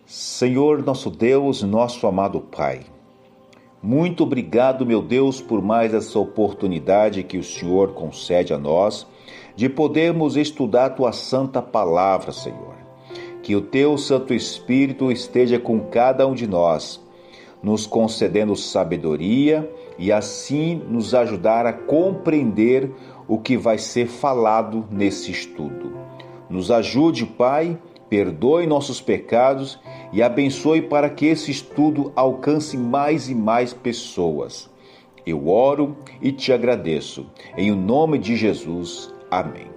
Senhor nosso Deus, nosso amado Pai, muito obrigado, meu Deus, por mais essa oportunidade que o Senhor concede a nós de podermos estudar a Tua Santa Palavra, Senhor. Que o Teu Santo Espírito esteja com cada um de nós, nos concedendo sabedoria e assim nos ajudar a compreender o que vai ser falado nesse estudo. Nos ajude, Pai, perdoe nossos pecados e abençoe para que esse estudo alcance mais e mais pessoas. Eu oro e te agradeço. Em nome de Jesus. Amém.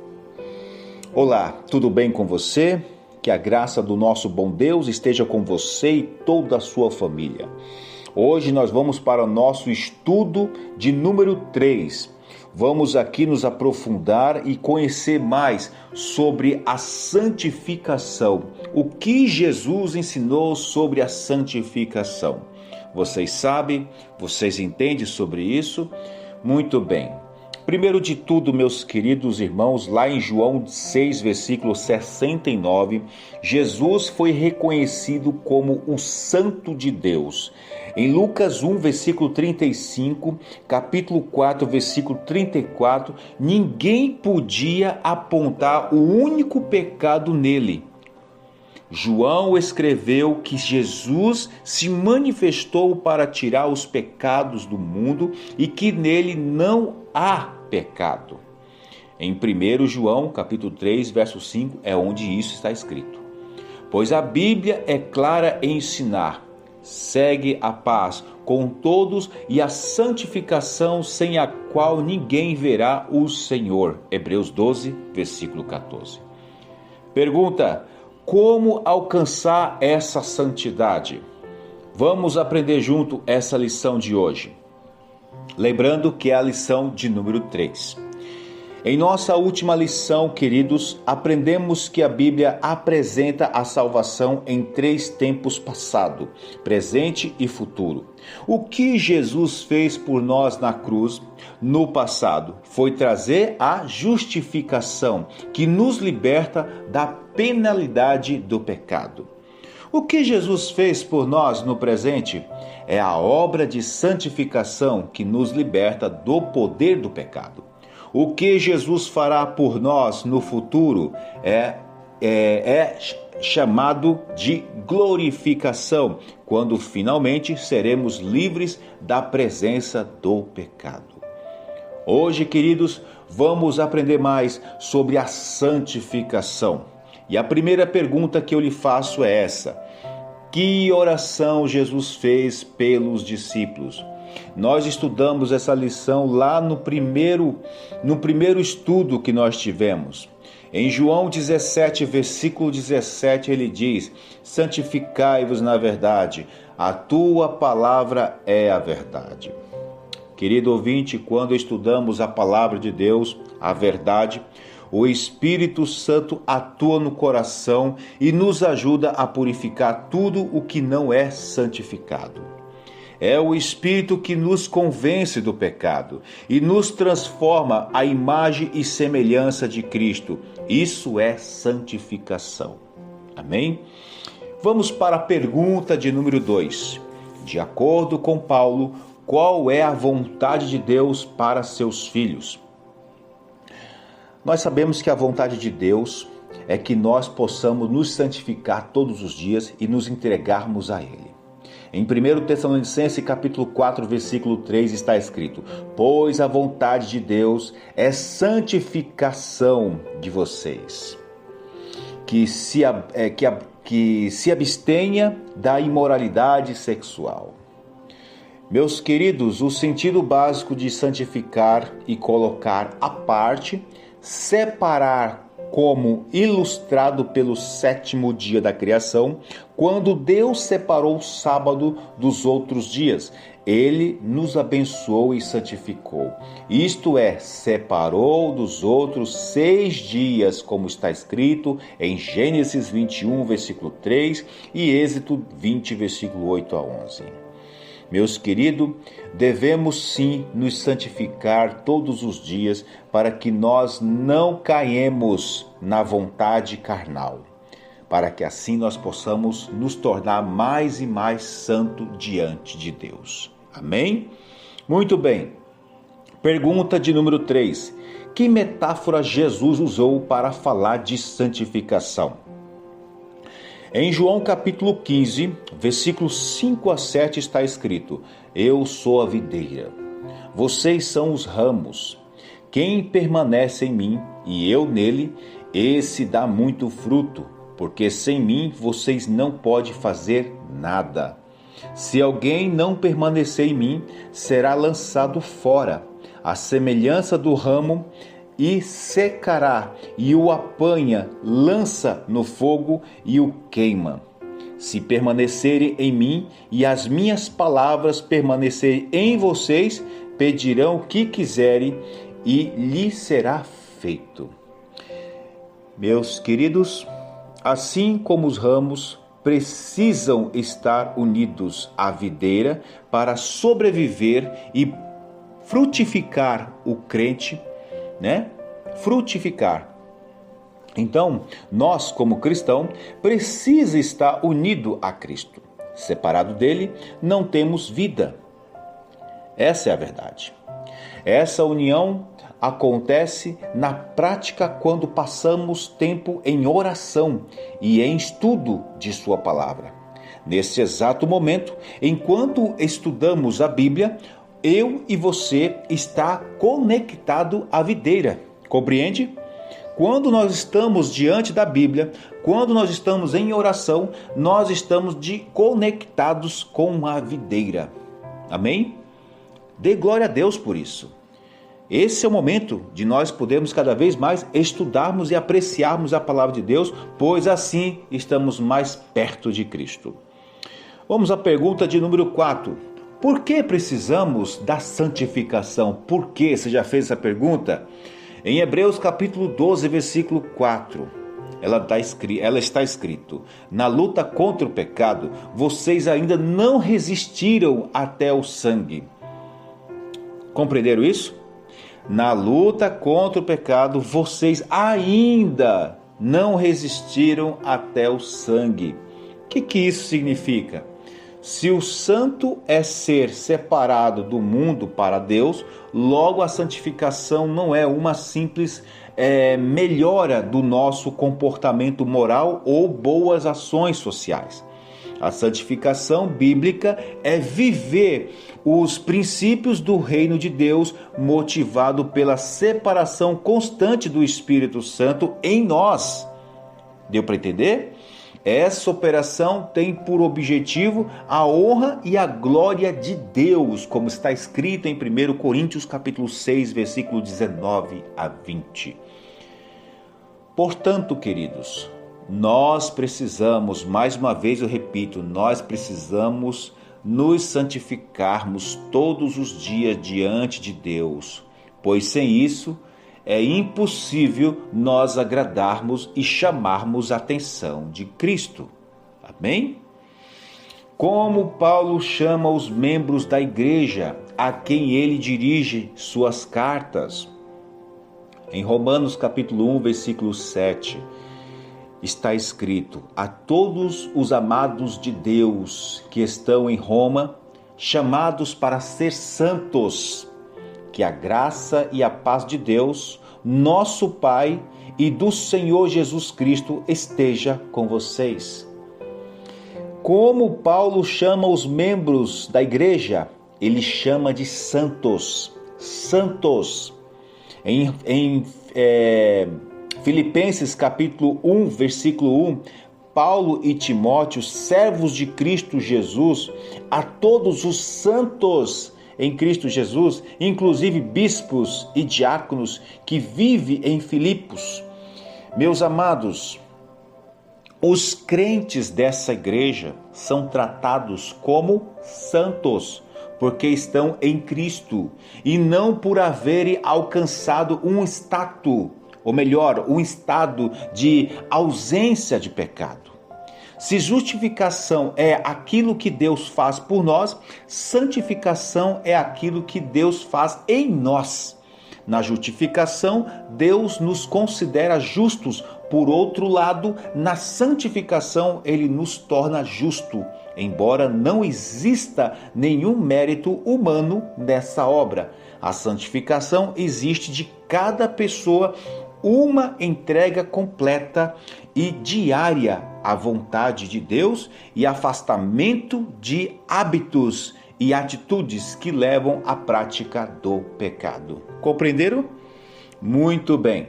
Olá, tudo bem com você? Que a graça do nosso bom Deus esteja com você e toda a sua família. Hoje nós vamos para o nosso estudo de número 3. Vamos aqui nos aprofundar e conhecer mais sobre a santificação. O que Jesus ensinou sobre a santificação? Vocês sabem? Vocês entendem sobre isso? Muito bem. Primeiro de tudo, meus queridos irmãos, lá em João 6, versículo 69, Jesus foi reconhecido como o Santo de Deus. Em Lucas 1, versículo 35, capítulo 4, versículo 34, ninguém podia apontar o único pecado nele. João escreveu que Jesus se manifestou para tirar os pecados do mundo e que nele não há pecado. Em 1 João, capítulo 3, verso 5, é onde isso está escrito. Pois a Bíblia é clara em ensinar: segue a paz com todos e a santificação sem a qual ninguém verá o Senhor. Hebreus 12, versículo 14. Pergunta: como alcançar essa santidade? Vamos aprender junto essa lição de hoje. Lembrando que é a lição de número 3. Em nossa última lição, queridos, aprendemos que a Bíblia apresenta a salvação em 3 tempos: passado, presente e futuro. O que Jesus fez por nós na cruz no passado foi trazer a justificação, que nos liberta da penalidade do pecado. O que Jesus fez por nós no presente é a obra de santificação que nos liberta do poder do pecado. O que Jesus fará por nós no futuro é chamado de glorificação, quando finalmente seremos livres da presença do pecado. Hoje, queridos, vamos aprender mais sobre a santificação. E a primeira pergunta que eu lhe faço é essa: que oração Jesus fez pelos discípulos? Nós estudamos essa lição lá no primeiro estudo que nós tivemos. Em João 17, versículo 17, ele diz: santificai-vos na verdade, a tua palavra é a verdade. Querido ouvinte, quando estudamos a palavra de Deus, a verdade, o Espírito Santo atua no coração e nos ajuda a purificar tudo o que não é santificado. É o Espírito que nos convence do pecado e nos transforma à imagem e semelhança de Cristo. Isso é santificação. Amém? Vamos para a pergunta de número 2. De acordo com Paulo, qual é a vontade de Deus para seus filhos? Nós sabemos que a vontade de Deus é que nós possamos nos santificar todos os dias e nos entregarmos a Ele. Em 1 Tessalonicenses capítulo 4, versículo 3 está escrito: pois a vontade de Deus é santificação de vocês, que se abstenha da imoralidade sexual. Meus queridos, o sentido básico de santificar e colocar à parte, separar, como ilustrado pelo 7º dia da criação, quando Deus separou o sábado dos outros dias, Ele nos abençoou e santificou. Isto é, separou dos outros 6 dias, como está escrito em Gênesis 21, versículo 3 e Êxodo 20, versículo 8 a 11. Meus queridos, devemos sim nos santificar todos os dias para que nós não caímos na vontade carnal. para que assim nós possamos nos tornar mais e mais santo diante de Deus. Amém? Muito bem. Pergunta de número 3. Que metáfora Jesus usou para falar de santificação? Em João capítulo 15, versículos 5 a 7 está escrito: Eu sou a videira, vocês são os ramos. Quem permanece em mim e eu nele, esse dá muito fruto, porque sem mim vocês não podem fazer nada. Se alguém não permanecer em mim, será lançado fora, à semelhança do ramo, e secará, e o apanha, lança no fogo e o queima. Se permanecerem em mim e as minhas palavras permanecerem em vocês, pedirão o que quiserem e lhe será feito. Meus queridos, assim como os ramos precisam estar unidos à videira para sobreviver e frutificar o crente, frutificar. Então, nós como cristão precisa estar unido a Cristo. Separado dele, não temos vida. Essa é a verdade. Essa união acontece na prática quando passamos tempo em oração e em estudo de sua palavra. Nesse exato momento, enquanto estudamos a Bíblia, eu e você está conectado à videira. Compreende? Quando nós estamos diante da Bíblia, quando nós estamos em oração, nós estamos conectados com a videira. Amém? Dê glória a Deus por isso. Esse é o momento de nós podermos cada vez mais estudarmos e apreciarmos a palavra de Deus, pois assim estamos mais perto de Cristo. Vamos à pergunta de número 4. Por que precisamos da santificação? Por que? Você já fez essa pergunta? Em Hebreus capítulo 12, versículo 4, está escrito: na luta contra o pecado, vocês ainda não resistiram até o sangue. Compreenderam isso? Na luta contra o pecado, vocês ainda não resistiram até o sangue. O que isso significa? Se o santo é ser separado do mundo para Deus, logo a santificação não é uma simples melhora do nosso comportamento moral ou boas ações sociais. A santificação bíblica é viver os princípios do reino de Deus, motivado pela separação constante do Espírito Santo em nós. Deu para entender? Essa operação tem por objetivo a honra e a glória de Deus, como está escrito em 1 Coríntios capítulo 6, versículo 19 a 20. Portanto, queridos, nós precisamos, mais uma vez eu repito, nós precisamos nos santificarmos todos os dias diante de Deus, pois sem isso é impossível nós agradarmos e chamarmos a atenção de Cristo. Amém? Como Paulo chama os membros da igreja a quem ele dirige suas cartas? Em Romanos capítulo 1, versículo 7, está escrito: a todos os amados de Deus que estão em Roma, chamados para ser santos, que a graça e a paz de Deus, nosso Pai, e do Senhor Jesus Cristo esteja com vocês. Como Paulo chama os membros da igreja? Ele chama de santos. Santos. Em Filipenses capítulo 1, versículo 1, Paulo e Timóteo, servos de Cristo Jesus, a todos os santos em Cristo Jesus, inclusive bispos e diáconos que vivem em Filipos. Meus amados, os crentes dessa igreja são tratados como santos, porque estão em Cristo, e não por haverem alcançado um estado de ausência de pecado. Se justificação é aquilo que Deus faz por nós, santificação é aquilo que Deus faz em nós. Na justificação, Deus nos considera justos Por outro lado, na santificação ele nos torna justo, embora não exista nenhum mérito humano nessa obra. A santificação existe de cada pessoa uma entrega completa e diária à vontade de Deus e afastamento de hábitos e atitudes que levam à prática do pecado. Compreenderam? Muito bem.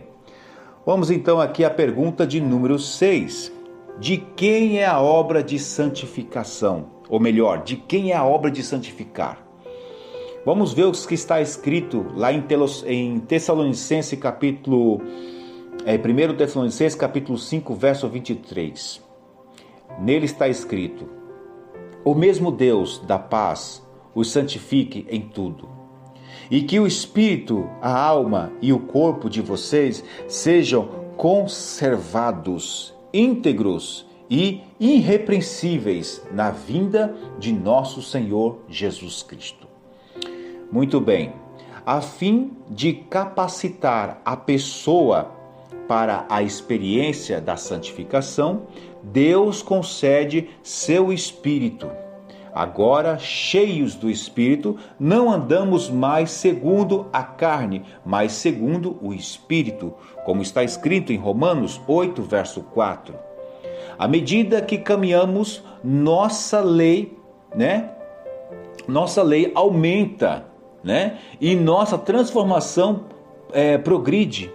Vamos então aqui à pergunta de número 6. De quem é a obra de santificação? Ou melhor, de quem é a obra de santificar? Vamos ver o que está escrito lá em Tessalonicenses capítulo 1 Tessalonicenses capítulo 5, verso 23. Nele está escrito: o mesmo Deus da paz os santifique em tudo, e que o espírito, a alma e o corpo de vocês sejam conservados, íntegros e irrepreensíveis na vinda de nosso Senhor Jesus Cristo. Muito bem, a fim de capacitar a pessoa para a experiência da santificação, Deus concede seu Espírito. Agora, cheios do Espírito, não andamos mais segundo a carne, mas segundo o Espírito, como está escrito em Romanos 8, verso 4. À medida que caminhamos, nossa lei aumenta, e nossa transformação progride.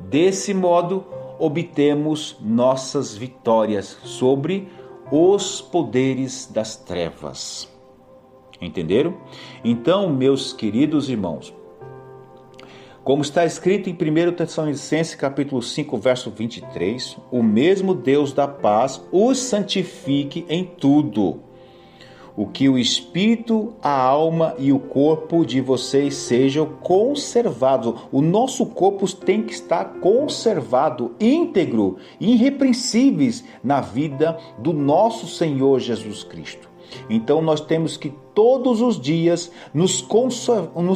Desse modo, obtemos nossas vitórias sobre os poderes das trevas. Entenderam? Então, meus queridos irmãos, como está escrito em 1 Tessalonicenses capítulo 5, verso 23, o mesmo Deus da paz os santifique em tudo, o que o espírito, a alma e o corpo de vocês sejam conservados. O nosso corpo tem que estar conservado, íntegro, irrepreensíveis na vida do nosso Senhor Jesus Cristo. Então nós temos que todos os dias nos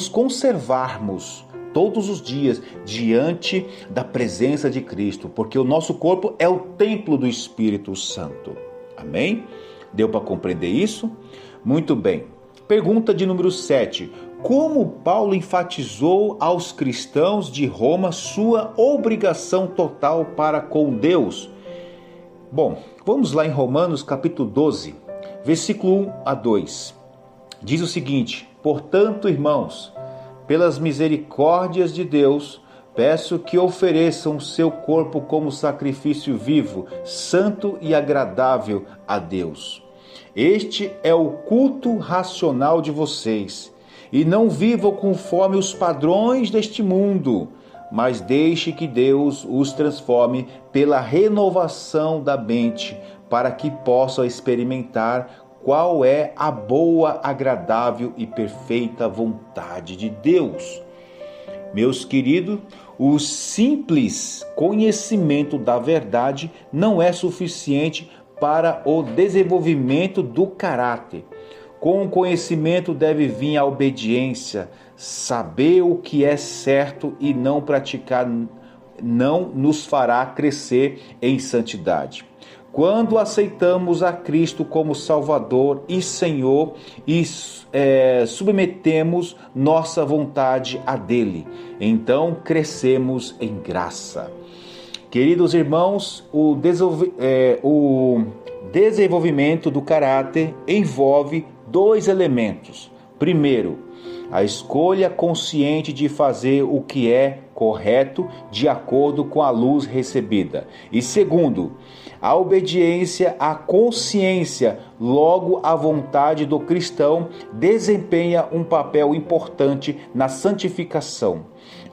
conservarmos, todos os dias, diante da presença de Cristo, porque o nosso corpo é o templo do Espírito Santo. Amém? Deu para compreender isso? Muito bem. Pergunta de número 7. Como Paulo enfatizou aos cristãos de Roma sua obrigação total para com Deus? Bom, vamos lá em Romanos capítulo 12, versículo 1 a 2. Diz o seguinte: portanto, irmãos, pelas misericórdias de Deus, peço que ofereçam seu corpo como sacrifício vivo, santo e agradável a Deus. Este é o culto racional de vocês. E não vivam conforme os padrões deste mundo, mas deixe que Deus os transforme pela renovação da mente, para que possam experimentar qual é a boa, agradável e perfeita vontade de Deus. Meus queridos, o simples conhecimento da verdade não é suficiente para o desenvolvimento do caráter. Com o conhecimento deve vir a obediência. Saber o que é certo e não praticar não nos fará crescer em santidade. Quando aceitamos a Cristo como Salvador e Senhor e submetemos nossa vontade a dele, então crescemos em graça. Queridos irmãos, o desenvolvimento do caráter envolve dois elementos. Primeiro, a escolha consciente de fazer o que é correto de acordo com a luz recebida. E segundo, a obediência à consciência, logo a vontade do cristão, desempenha um papel importante na santificação.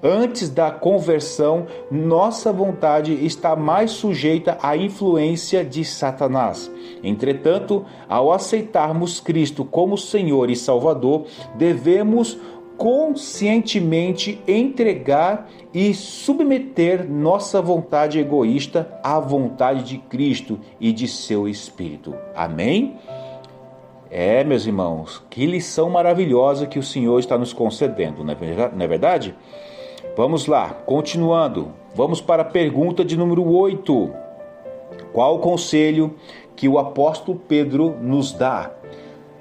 Antes da conversão, nossa vontade está mais sujeita à influência de Satanás. Entretanto, ao aceitarmos Cristo como Senhor e Salvador, devemos conscientemente entregar e submeter nossa vontade egoísta à vontade de Cristo e de seu Espírito. Amém? Meus irmãos, que lição maravilhosa que o Senhor está nos concedendo, não é verdade? Vamos lá, continuando. Vamos para a pergunta de número 8. Qual o conselho que o apóstolo Pedro nos dá?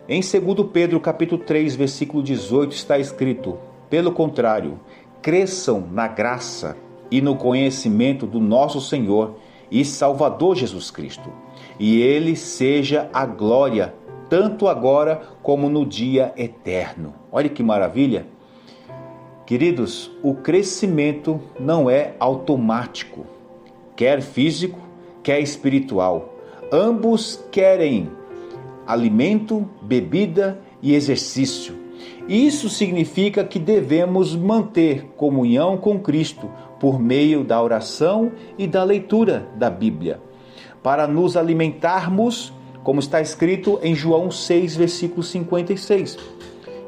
Em 2 Pedro capítulo 3, versículo 18 está escrito: pelo contrário, cresçam na graça e no conhecimento do nosso Senhor e Salvador Jesus Cristo. E Ele seja a glória, tanto agora como no dia eterno. Olha que maravilha! Queridos, o crescimento não é automático, quer físico, quer espiritual. Ambos querem alimento, bebida e exercício. Isso significa que devemos manter comunhão com Cristo por meio da oração e da leitura da Bíblia, para nos alimentarmos, como está escrito em João 6, versículo 56.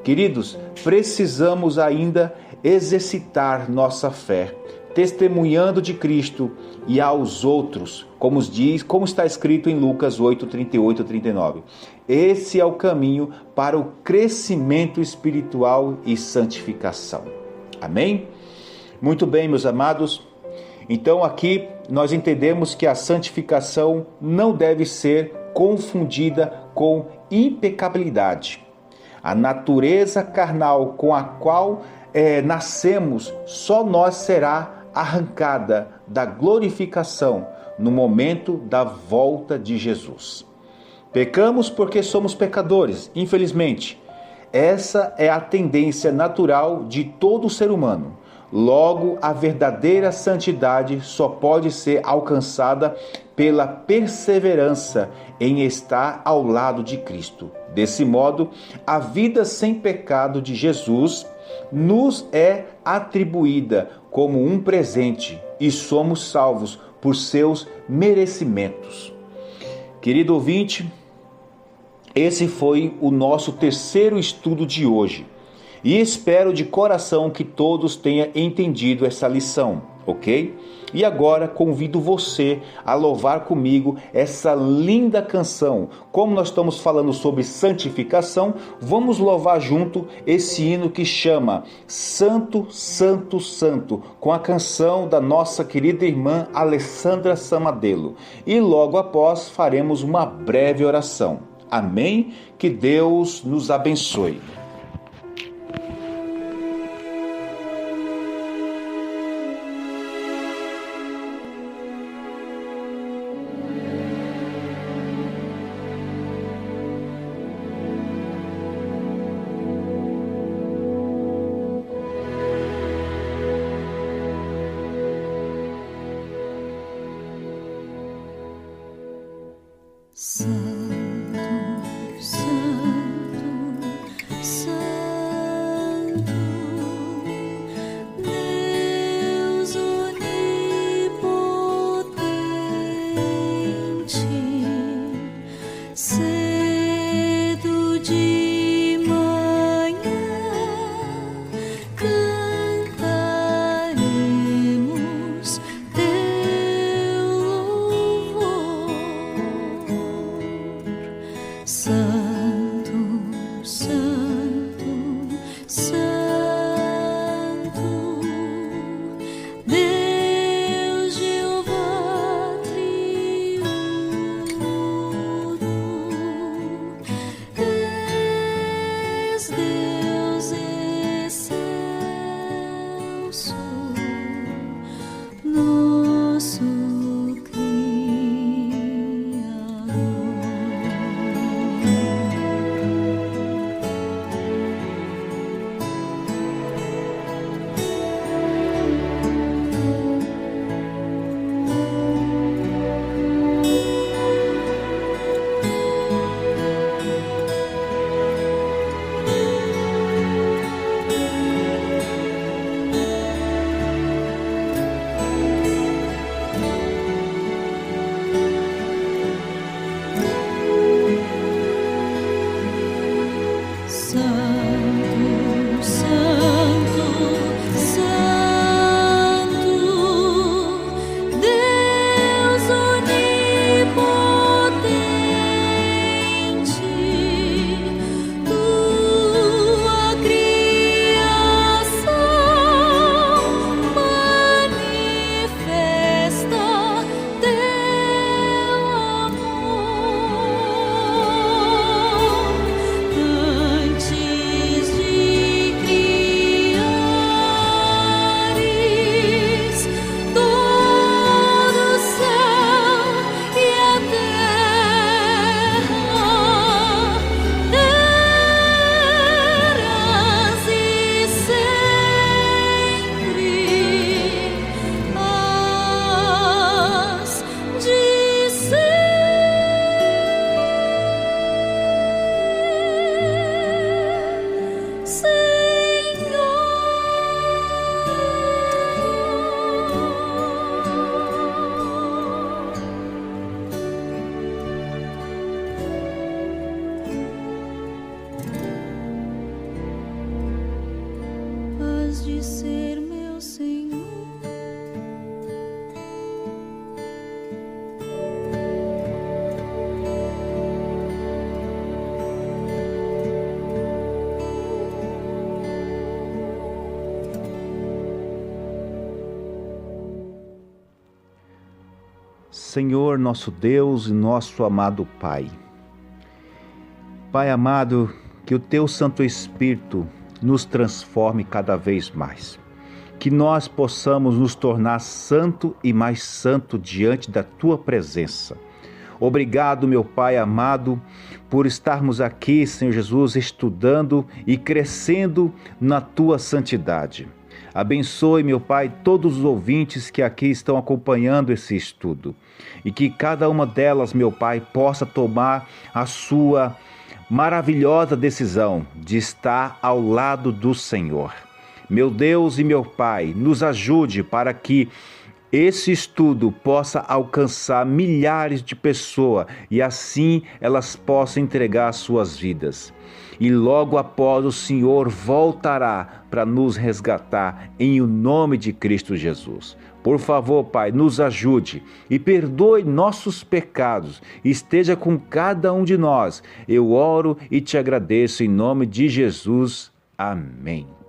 Queridos, precisamos ainda exercitar nossa fé, testemunhando de Cristo e aos outros, como está escrito em Lucas 8, 38 a 39. Esse é o caminho para o crescimento espiritual e santificação. Amém? Muito bem, meus amados. Então aqui nós entendemos que a santificação não deve ser confundida com impecabilidade. A natureza carnal com a qual nascemos, só nós será arrancada da glorificação no momento da volta de Jesus. Pecamos porque somos pecadores, infelizmente. Essa é a tendência natural de todo ser humano. Logo, a verdadeira santidade só pode ser alcançada pela perseverança em estar ao lado de Cristo. Desse modo, a vida sem pecado de Jesus nos é atribuída como um presente e somos salvos por seus merecimentos. Querido ouvinte, esse foi o nosso terceiro estudo de hoje. E espero de coração que todos tenham entendido essa lição, ok? E agora convido você a louvar comigo essa linda canção. Como nós estamos falando sobre santificação, vamos louvar junto esse hino que chama Santo, Santo, Santo, com a canção da nossa querida irmã Alessandra Samadelo. E logo após faremos uma breve oração. Amém? Que Deus nos abençoe. Santo, Santo, Santo, Deus onipotente, cedo de manhã cantaremos teu louvor. Senhor, nosso Deus e nosso amado Pai. Pai amado, que o Teu Santo Espírito nos transforme cada vez mais. Que nós possamos nos tornar santo e mais santo diante da Tua presença. Obrigado, meu Pai amado, por estarmos aqui, Senhor Jesus, estudando e crescendo na Tua santidade. Abençoe, meu Pai, todos os ouvintes que aqui estão acompanhando esse estudo e que cada uma delas, meu Pai, possa tomar a sua maravilhosa decisão de estar ao lado do Senhor. Meu Deus e meu Pai, nos ajude para que esse estudo possa alcançar milhares de pessoas e assim elas possam entregar suas vidas. E logo após o Senhor voltará para nos resgatar em o nome de Cristo Jesus. Por favor, Pai, nos ajude e perdoe nossos pecados. Esteja com cada um de nós. Eu oro e te agradeço em nome de Jesus. Amém.